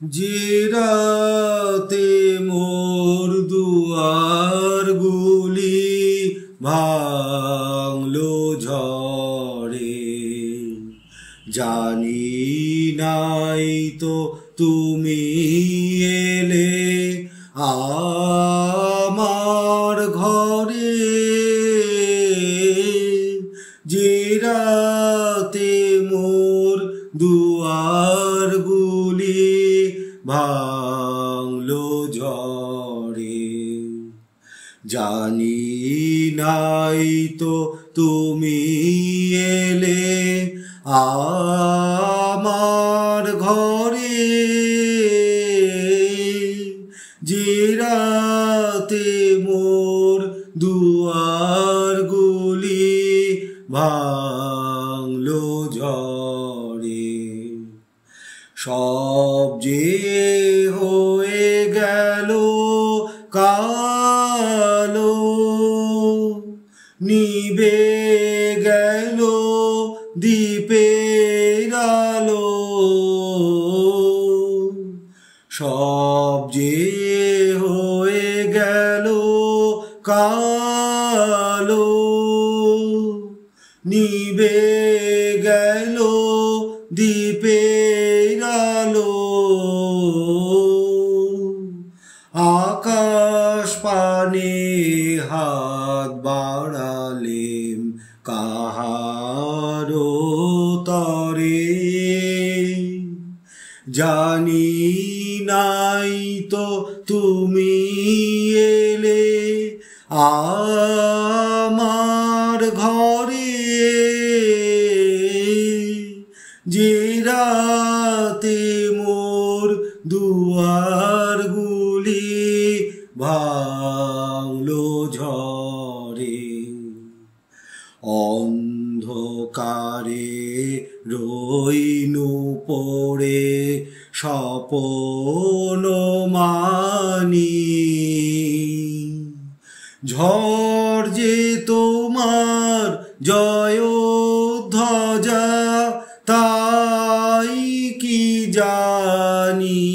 যে রাতে মোর দুয়ারগুলি ভাঙলো ঝড়ে, জানি নাই তো তুমি এলে আমার ঘরে। যে রাতে মোর দুয়ারগুলি ভাঙলো ঝড়ে, জানি নাই তো তুমি এলে আমার ঘরে। যে রাতে মোর দুয়ারগুলি ভাঙলো ঝড়ে, সব যে হয়ে গেল কালো, নিভে গেল দীপের আলো। সব যে হয়ে গেল কালো, নিভে গেল দীপের আলো। আকাশ পানে হাত বাড়ালেম কাহারো তরে, জানি নাই তো তুমি এলে আমার ঘরে। যে রাতে মোর দুয়ারগুলি ভাঙলো ঝড়ে, অন্ধকারে রইনু পড়ে স্বপ্ন মানি। ঝড় যে তোমার জয়ধ্বজা তাই কি জানি,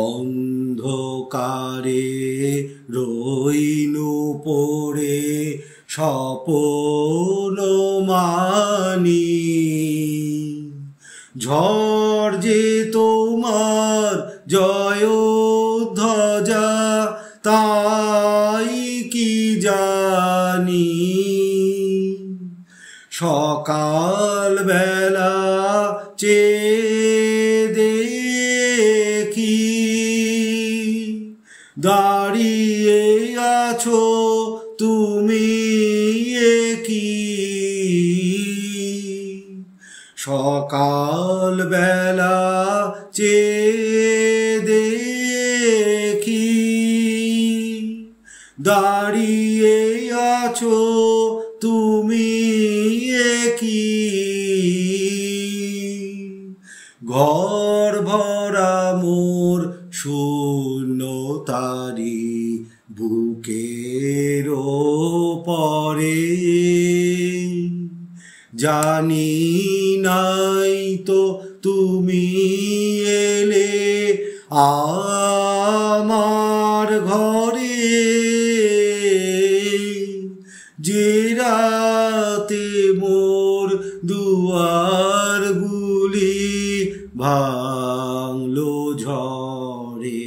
অন্ধকারে রইনু পড়ে স্বপ্ন মানি। ঝড় যে তোমার জয়ধ্বজা তাই কি জানি, সকাল বেলা চেয়ে দেখি দাঁড়িয়ে আছো তুমি কি। সকাল বেলা চেয়ে দেখি দাঁড়িয়ে আছো তুমি কি। ঘর ভরা মোর শূন্যতারি বুকের পরে, জানি নাই তো তুমি এলে আমার ঘরে। যে রাতে মোর দুয়ারগুলি ভাঙলো ঝড়ে।